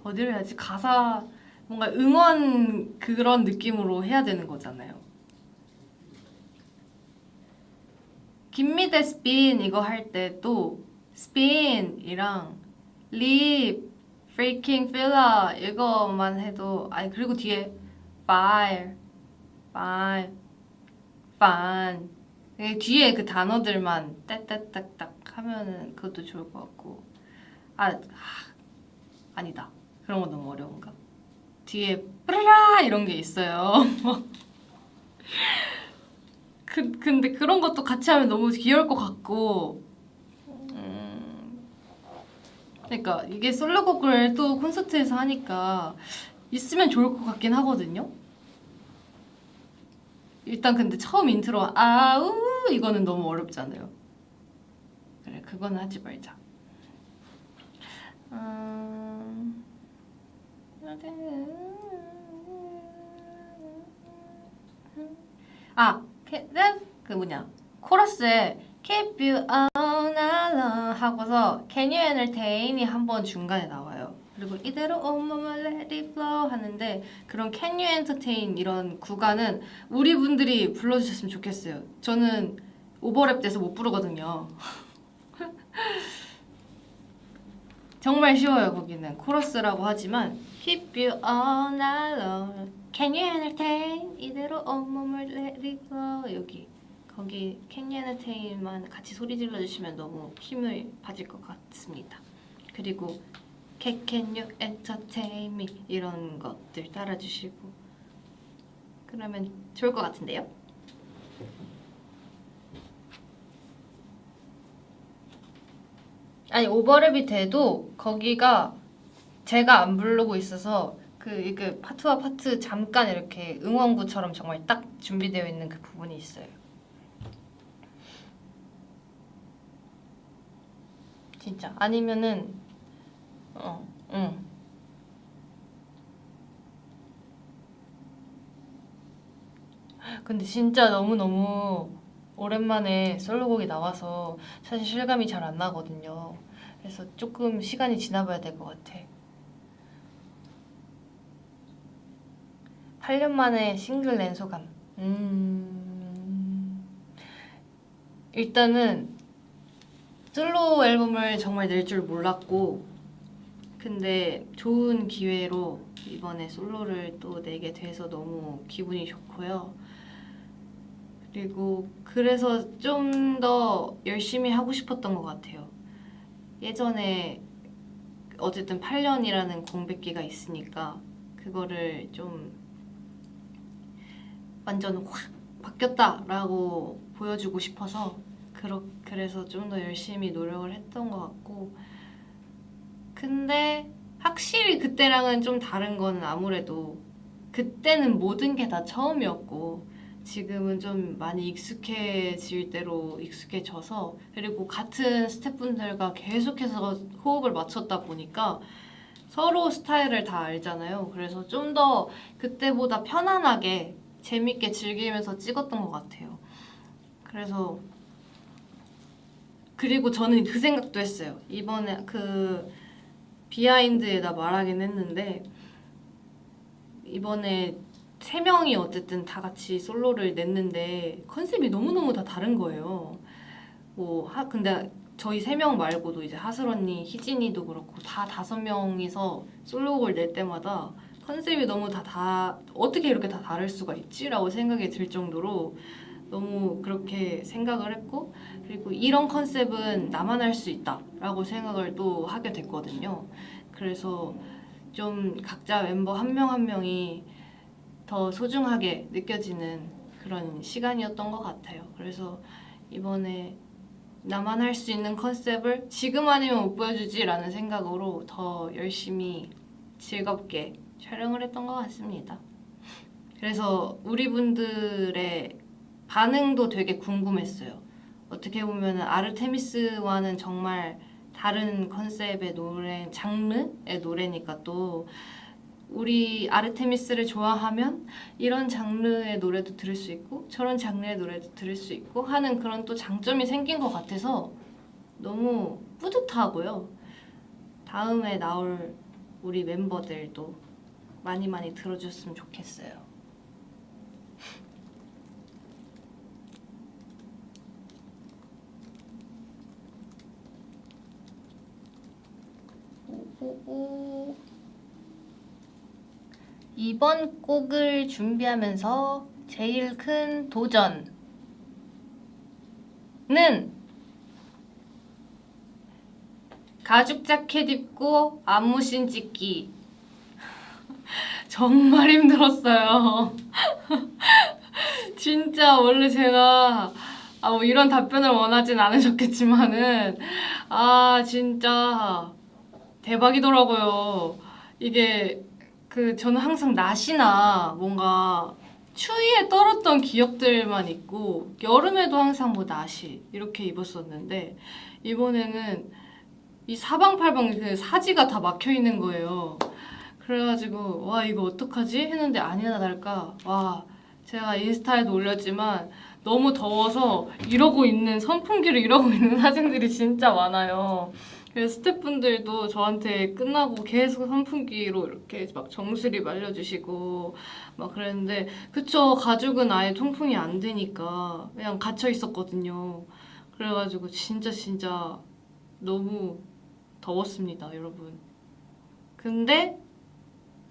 어디를 해야지? 가사 뭔가 응원 그런 느낌으로 해야 되는 거잖아요. 김미대 스핀 이거 할 때 또 스핀이랑 립 freaking filler 이거만 해도 그리고 뒤에 fire fun 뒤에 그 단어들만 딱딱딱딱 하면은 그것도 좋을 것 같고 아니다. 그런 거 너무 어려운가? 뒤에 뿌라라 이런 게 있어요. 근데 그런 것도 같이 하면 너무 귀여울 것 같고 그러니까 이게 솔로곡을 또 콘서트에서 하니까 있으면 좋을 것 같긴 하거든요. 일단 근데 처음 인트로 이거는 너무 어렵잖아요. 그래, 그거는 하지 말자. 그 뭐냐 코러스에 Keep you all night long 하고서 Can you entertain이 한번 중간에 나와요. 그리고 이대로 온몸을 let it flow 하는데 그런 Can you entertain 이런 구간은 우리 분들이 불러주셨으면 좋겠어요. 저는 오버랩 돼서 못 부르거든요. 정말 쉬워요. 거기는 코러스라고 하지만 Keep you all night long Can you entertain 이대로 온몸을 let it flow 거기 Can you entertain만 같이 소리 질러주시면 너무 힘을 받을 것 같습니다. 그리고 Can you entertain me 이런 것들 따라주시고 그러면 좋을 것 같은데요? 오버랩이 돼도 거기가 제가 안 부르고 있어서 이게 파트와 파트 잠깐 이렇게 응원구처럼 정말 딱 준비되어 있는 그 부분이 있어요. 진짜 아니면은 근데 진짜 너무너무 오랜만에 솔로곡이 나와서 사실 실감이 잘 안 나거든요. 그래서 조금 시간이 지나봐야 될 것 같아. 8년 만에 싱글 낸 소감. 일단은 솔로 앨범을 정말 낼 줄 몰랐고 근데 좋은 기회로 이번에 솔로를 또 내게 돼서 너무 기분이 좋고요. 그리고 그래서 좀 더 열심히 하고 싶었던 것 같아요. 예전에 어쨌든 8년이라는 공백기가 있으니까 그거를 좀 완전 확 바뀌었다라고 보여주고 싶어서 그래서 좀 더 열심히 노력을 했던 것 같고, 근데 확실히 그때랑은 좀 다른 거는 아무래도 그때는 모든 게 다 처음이었고 지금은 좀 많이 익숙해질 대로 익숙해져서, 그리고 같은 스태프분들과 계속해서 호흡을 맞췄다 보니까 서로 스타일을 다 알잖아요. 그래서 좀 더 그때보다 편안하게 재밌게 즐기면서 찍었던 것 같아요. 그래서 그리고 저는 그 생각도 했어요. 이번에 그 비하인드에다 말하긴 했는데, 이번에 3명이 어쨌든 다 같이 솔로를 냈는데 컨셉이 너무너무 다 다른 거예요. 근데 저희 3명 말고도 이제 하슬 언니, 희진이도 그렇고 다 5명이서 솔로곡을 낼 때마다 컨셉이 너무 어떻게 이렇게 다 다를 수가 있지? 라고 생각이 들 정도로 너무 그렇게 생각을 했고, 그리고 이런 컨셉은 나만 할 수 있다 라고 생각을 또 하게 됐거든요. 그래서 좀 각자 멤버 한 명 한 명이 더 소중하게 느껴지는 그런 시간이었던 것 같아요. 그래서 이번에 나만 할 수 있는 컨셉을 지금 아니면 못 보여주지 라는 생각으로 더 열심히 즐겁게 촬영을 했던 것 같습니다. 그래서 우리 분들의 반응도 되게 궁금했어요. 어떻게 보면 아르테미스와는 정말 다른 컨셉의 장르의 노래니까 또 우리 아르테미스를 좋아하면 이런 장르의 노래도 들을 수 있고 저런 장르의 노래도 들을 수 있고 하는 그런 또 장점이 생긴 것 같아서 너무 뿌듯하고요. 다음에 나올 우리 멤버들도 많이 많이 들어줬으면 좋겠어요. 이번 곡을 준비하면서 제일 큰 도전은 가죽 자켓 입고 안무씬 찍기. 정말 힘들었어요. 진짜 원래 제가 뭐 이런 답변을 원하진 않으셨겠지만은 진짜 대박이더라고요. 이게 저는 항상 낮이나 뭔가 추위에 떨었던 기억들만 있고 여름에도 항상 낮이 이렇게 입었었는데 이번에는 이 사방팔방 그 사지가 다 막혀 있는 거예요. 그래가지고 와 이거 어떡하지? 했는데 아니나 다를까 제가 인스타에도 올렸지만 너무 더워서 선풍기를 이러고 있는 사진들이 진짜 많아요. 그래서 스태프분들도 저한테 끝나고 계속 선풍기로 이렇게 막 정수리 말려주시고 막 그랬는데, 그쵸, 가죽은 아예 통풍이 안 되니까 그냥 갇혀 있었거든요. 그래가지고 진짜 너무 더웠습니다, 여러분. 근데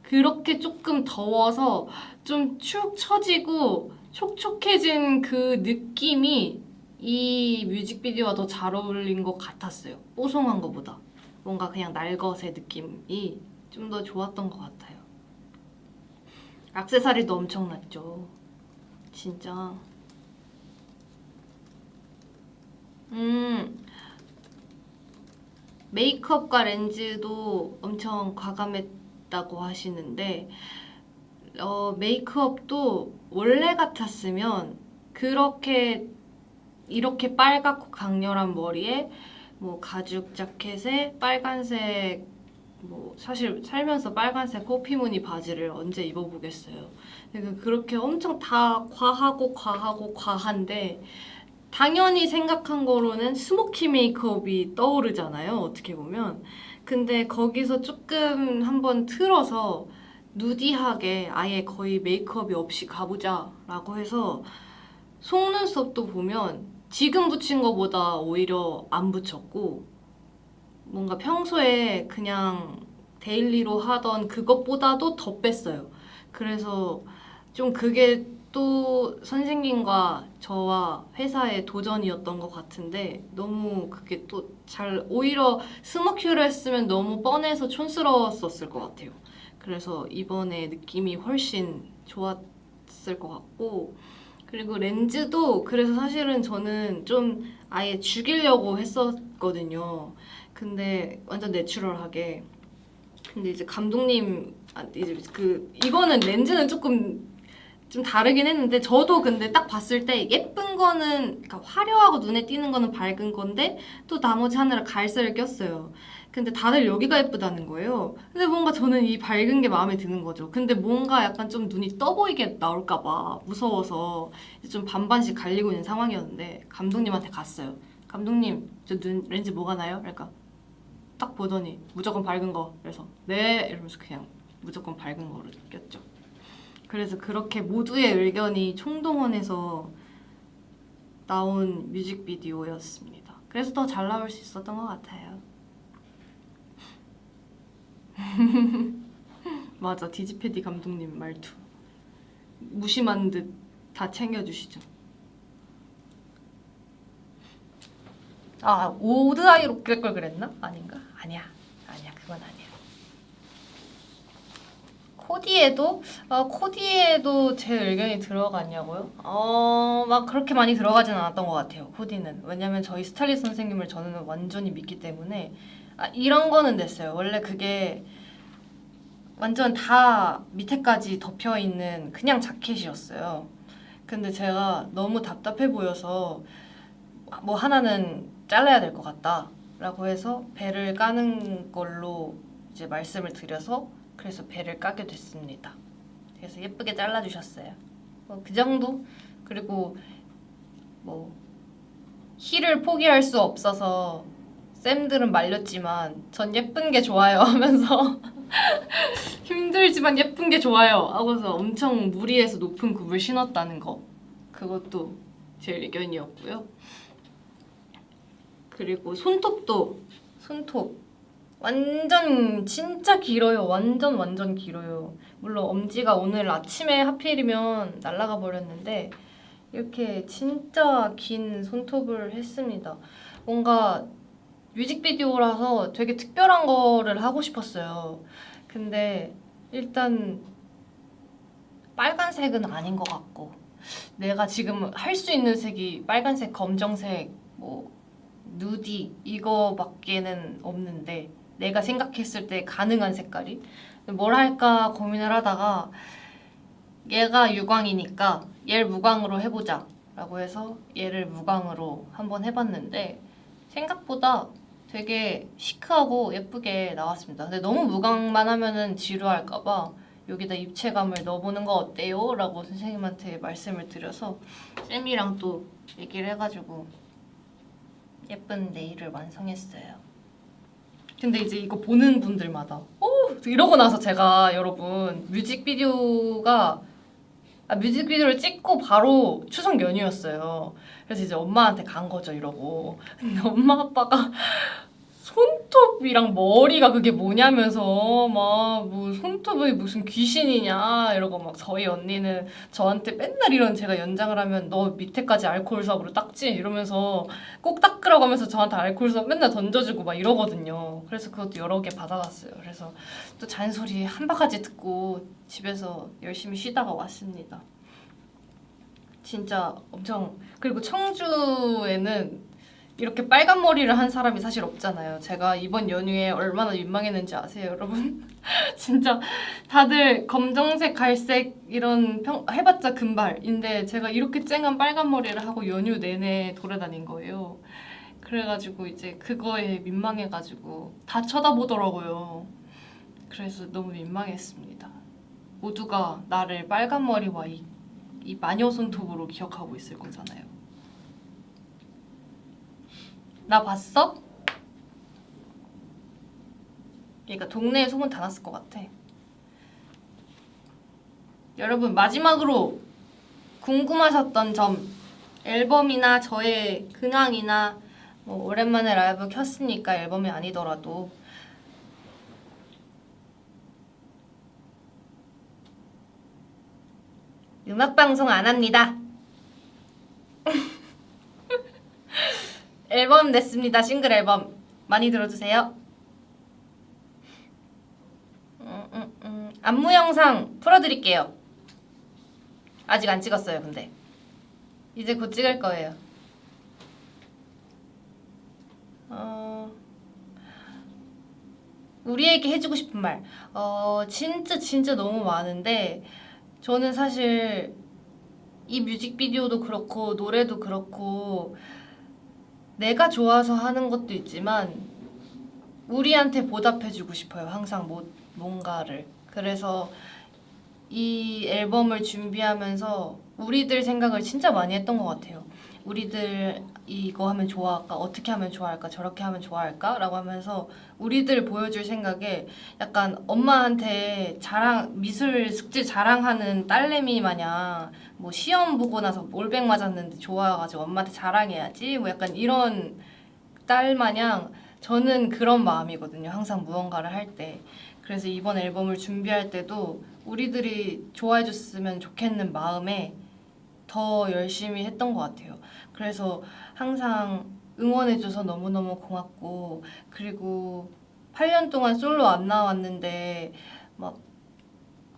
그렇게 조금 더워서 좀 축 처지고 촉촉해진 그 느낌이 이 뮤직비디오와 더 잘 어울린 것 같았어요. 뽀송한 것보다 뭔가 그냥 날것의 느낌이 좀 더 좋았던 것 같아요. 액세서리도 엄청났죠. 진짜. 메이크업과 렌즈도 엄청 과감했다고 하시는데 메이크업도 원래 같았으면 이렇게 빨갛고 강렬한 머리에 가죽 자켓에 빨간색 사실 살면서 빨간색 호피무늬 바지를 언제 입어보겠어요. 그렇게 엄청 다 과한데 당연히 생각한 거로는 스모키 메이크업이 떠오르잖아요, 어떻게 보면. 근데 거기서 조금 한번 틀어서 누디하게 아예 거의 메이크업이 없이 가보자 라고 해서 속눈썹도 보면 지금 붙인 거보다 오히려 안 붙였고 뭔가 평소에 그냥 데일리로 하던 그것보다도 더 뺐어요. 그래서 좀 그게 또 선생님과 저와 회사의 도전이었던 것 같은데 너무 그게 또 잘 오히려 스모큐를 했으면 너무 뻔해서 촌스러웠었을 것 같아요. 그래서 이번에 느낌이 훨씬 좋았을 것 같고 그리고 렌즈도 그래서 사실은 저는 좀 아예 죽이려고 했었거든요. 근데 완전 내추럴하게 근데 이제 감독님 이제 이거는 렌즈는 조금 좀 다르긴 했는데 저도 근데 딱 봤을 때 예쁜 거는 그러니까 화려하고 눈에 띄는 거는 밝은 건데 또 나머지 하늘에 갈색을 꼈어요. 근데 다들 여기가 예쁘다는 거예요. 근데 뭔가 저는 이 밝은 게 마음에 드는 거죠. 근데 뭔가 약간 좀 눈이 떠 보이게 나올까 봐 무서워서 좀 반반씩 갈리고 있는 상황이었는데 감독님한테 갔어요. 감독님 저 눈 렌즈 뭐가 나요? 그러니까 딱 보더니 무조건 밝은 거. 그래서 네 이러면서 그냥 무조건 밝은 거를 꼈죠. 그래서 그렇게 모두의 의견이 총동원해서 나온 뮤직비디오였습니다. 그래서 더 잘 나올 수 있었던 것 같아요. 맞아, 디지페디 감독님 말투. 무심한 듯 다 챙겨주시죠. 아, 오드아이로 그럴 걸 그랬나? 아닌가? 아니야, 그건 아니야. 코디에도 제 의견이 들어갔냐고요? 막 그렇게 많이 들어가진 않았던 것 같아요. 코디는 왜냐면 저희 스타일리스트 선생님을 저는 완전히 믿기 때문에 이런 거는 됐어요. 원래 그게 완전 다 밑에까지 덮여 있는 그냥 자켓이었어요. 근데 제가 너무 답답해 보여서 뭐 하나는 잘라야 될 것 같다 라고 해서 배를 까는 걸로 이제 말씀을 드려서 그래서 배를 까게 됐습니다. 그래서 예쁘게 잘라주셨어요. 그 정도? 그리고 뭐 힐을 포기할 수 없어서 쌤들은 말렸지만 전 예쁜 게 좋아요 하면서 힘들지만 예쁜 게 좋아요 하고서 엄청 무리해서 높은 굽을 신었다는 거 그것도 제 의견이었고요. 그리고 손톱도 손톱 완전 진짜 길어요. 완전 길어요. 물론 엄지가 오늘 아침에 하필이면 날아가 버렸는데 이렇게 진짜 긴 손톱을 했습니다. 뭔가 뮤직비디오라서 되게 특별한 거를 하고 싶었어요. 근데 일단 빨간색은 아닌 것 같고 내가 지금 할 수 있는 색이 빨간색, 검정색, 뭐 누디 이거밖에는 없는데 내가 생각했을 때 가능한 색깔이 뭘 할까 고민을 하다가 얘가 유광이니까 얘를 무광으로 해보자 라고 해서 얘를 무광으로 한번 해봤는데 생각보다 되게 시크하고 예쁘게 나왔습니다. 근데 너무 무광만 하면은 지루할까봐 여기다 입체감을 넣어보는 거 어때요? 라고 선생님한테 말씀을 드려서 쌤이랑 또 얘기를 해가지고 예쁜 네일을 완성했어요. 근데 이제 이거 보는 분들마다 이러고 나서 제가 여러분 뮤직비디오를 찍고 바로 추석 연휴였어요. 그래서 이제 엄마한테 간 거죠 이러고. 근데 엄마 아빠가 손톱이랑 머리가 그게 뭐냐면서 막 뭐 손톱이 무슨 귀신이냐 이러고 막 저희 언니는 저한테 맨날 이런 제가 연장을 하면 너 밑에까지 알코올삽으로 닦지 이러면서 꼭 닦으라고 하면서 저한테 알코올삽 맨날 던져주고 막 이러거든요. 그래서 그것도 여러 개 받아갔어요. 그래서 또 잔소리 한 바가지 듣고 집에서 열심히 쉬다가 왔습니다. 진짜 엄청 그리고 청주에는 이렇게 빨간 머리를 한 사람이 사실 없잖아요. 제가 이번 연휴에 얼마나 민망했는지 아세요, 여러분? 진짜 다들 검정색, 갈색 이런 해봤자 금발인데 제가 이렇게 쨍한 빨간 머리를 하고 연휴 내내 돌아다닌 거예요. 그래가지고 이제 그거에 민망해가지고 다 쳐다보더라고요. 그래서 너무 민망했습니다. 모두가 나를 빨간 머리와 이 마녀 손톱으로 기억하고 있을 거잖아요. 나 봤어? 그러니까 동네에 소문 다 났을 것 같아. 여러분 마지막으로 궁금하셨던 점 앨범이나 저의 근황이나 뭐 오랜만에 라이브 켰으니까 앨범이 아니더라도 음악방송 안 합니다. 앨범 냈습니다. 싱글 앨범 많이 들어주세요. 안무 영상 풀어드릴게요. 아직 안 찍었어요. 근데 이제 곧 찍을 거예요. 우리에게 해주고 싶은 말 진짜 너무 많은데 저는 사실 이 뮤직비디오도 그렇고 노래도 그렇고 내가 좋아서 하는 것도 있지만 우리한테 보답해주고 싶어요. 항상 뭔가를. 그래서 이 앨범을 준비하면서 우리들 생각을 진짜 많이 했던 것 같아요. 우리들 이거 하면 좋아할까? 어떻게 하면 좋아할까? 저렇게 하면 좋아할까? 라고 하면서 우리들 보여줄 생각에 약간 엄마한테 미술 숙제 자랑하는 딸내미 마냥 뭐 시험 보고 나서 올백 맞았는데 좋아가지고 엄마한테 자랑해야지 뭐 약간 이런 딸 마냥 저는 그런 마음이거든요. 항상 무언가를 할 때. 그래서 이번 앨범을 준비할 때도 우리들이 좋아해줬으면 좋겠는 마음에 더 열심히 했던 것 같아요. 그래서 항상 응원해줘서 너무너무 고맙고 그리고 8년 동안 솔로 안 나왔는데 막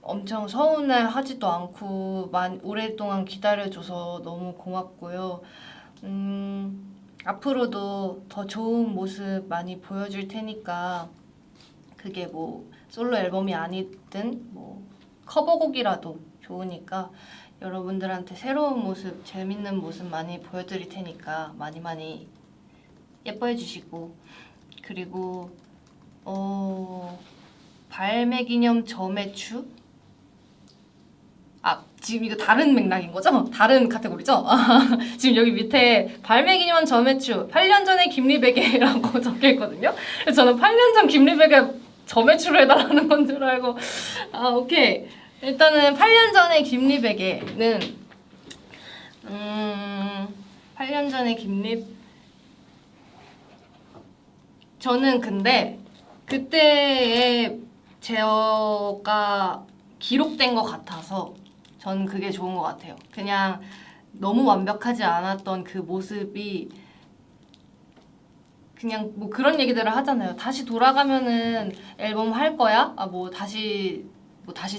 엄청 서운해하지도 않고 오랫동안 기다려줘서 너무 고맙고요. 앞으로도 더 좋은 모습 많이 보여줄 테니까 그게 뭐 솔로 앨범이 아니든 뭐 커버곡이라도 좋으니까 여러분들한테 새로운 모습, 재밌는 모습 많이 보여드릴 테니까 많이 예뻐해 주시고 그리고 발매 기념 점액추? 지금 이거 다른 맥락인 거죠? 다른 카테고리죠? 지금 여기 밑에 발매 기념 점액추 8년 전에 김리베개라고 적혀있거든요? 그래서 저는 8년 전 김리베개 점액추를 해달라는 건 줄 알고 오케이. 일단은 8년 전에 김리베개는 8년 전에 저는 근데 그때의 제어가 기록된 것 같아서 전 그게 좋은 것 같아요. 그냥 너무 완벽하지 않았던 그 모습이 그냥 뭐 그런 얘기들을 하잖아요. 다시 돌아가면은 앨범 할 거야? 다시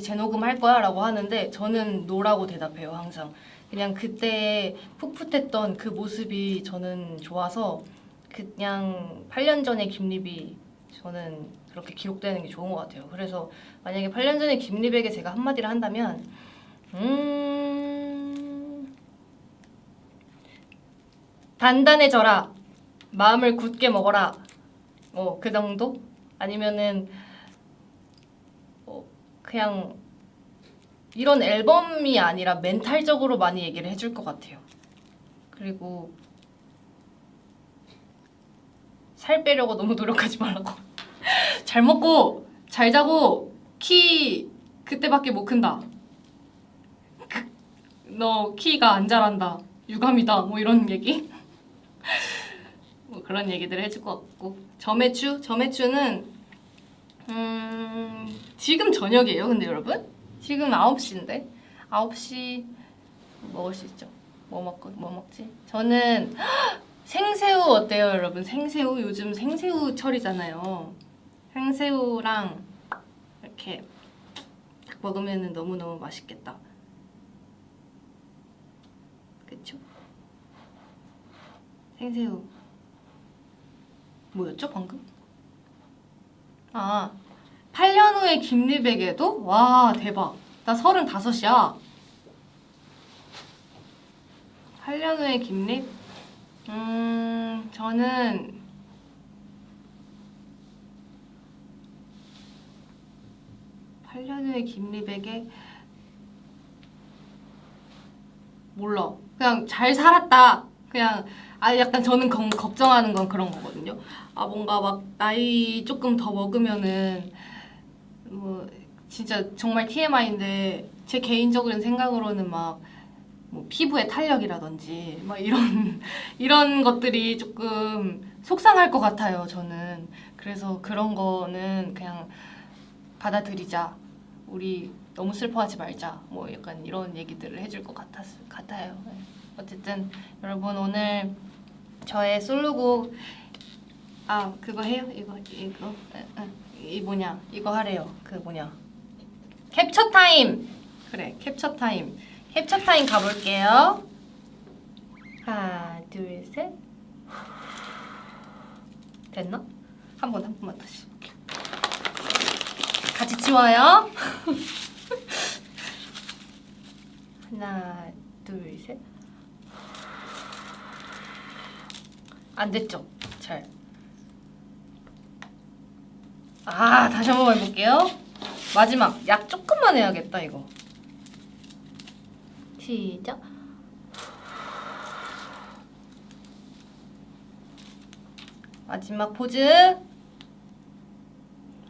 재녹음 할 거야? 라고 하는데 저는 노라고 대답해요. 항상. 그냥 그때 풋풋했던 그 모습이 저는 좋아서 그냥 8년 전의 김리비 저는 그렇게 기록되는 게 좋은 것 같아요. 그래서 만약에 8년 전에 김리백에 제가 한마디를 한다면 단단해져라. 마음을 굳게 먹어라. 그 정도? 아니면은 그냥 이런 앨범이 아니라 멘탈적으로 많이 얘기를 해줄 것 같아요. 그리고 살 빼려고 너무 노력하지 말라고. 잘 먹고 잘 자고 키 그때밖에 못 큰다. 너 키가 안 자란다. 유감이다. 뭐 이런 얘기? 뭐 그런 얘기들을 해줄 것 같고 점액추는 지금 저녁이에요. 근데 여러분 지금 9시인데 9시 먹을 수 있죠. 뭐 먹지? 저는 생새우 어때요 여러분? 생새우 요즘 생새우 철이잖아요. 생새우랑 이렇게 딱 먹으면 너무너무 맛있겠다. 그쵸? 생새우 뭐였죠 방금? 8년 후에 김리백에도? 와 대박. 나 35이야. 8년 후에 김립? 저는 8년 후에 김리백에 몰라. 그냥 잘 살았다. 그냥 약간 저는 걱정하는 건 그런 거거든요. 뭔가 막 나이 조금 더 먹으면은 뭐 진짜 정말 TMI인데 제 개인적인 생각으로는 막 뭐 피부의 탄력이라든지 막 이런 것들이 조금 속상할 것 같아요. 저는 그래서 그런 거는 그냥 받아들이자. 우리 너무 슬퍼하지 말자. 뭐 약간 이런 얘기들을 해줄 것 같아요. 네. 어쨌든 여러분 오늘 저의 솔로곡 그거 해요? 이 뭐냐 이거 하래요. 그 뭐냐 캡처 타임. 그래 캡처 타임. 캡처 타임 가볼게요. 하나 둘 셋. 됐나? 한 번만 다시. 같이 치워요. 하나 둘 셋. 안 됐죠? 잘. 다시 한번 해볼게요. 마지막 약 조금만 해야겠다 이거. 시작. 마지막 포즈.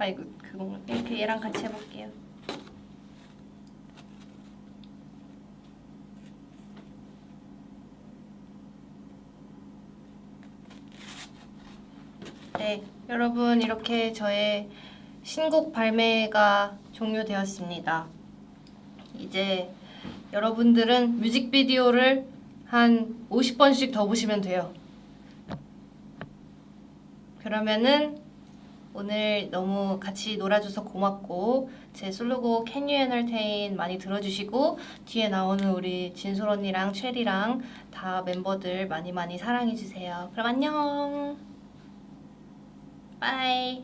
이거 그거 이렇게 얘랑 같이 해볼게요. 네, 여러분 이렇게 저의 신곡 발매가 종료되었습니다. 이제 여러분들은 뮤직비디오를 한 50번씩 더 보시면 돼요. 그러면은 오늘 너무 같이 놀아줘서 고맙고 제 솔로곡 Can You Entertain 많이 들어주시고 뒤에 나오는 우리 진솔 언니랑 체리랑 다 멤버들 많이 사랑해주세요. 그럼 안녕. 빠이.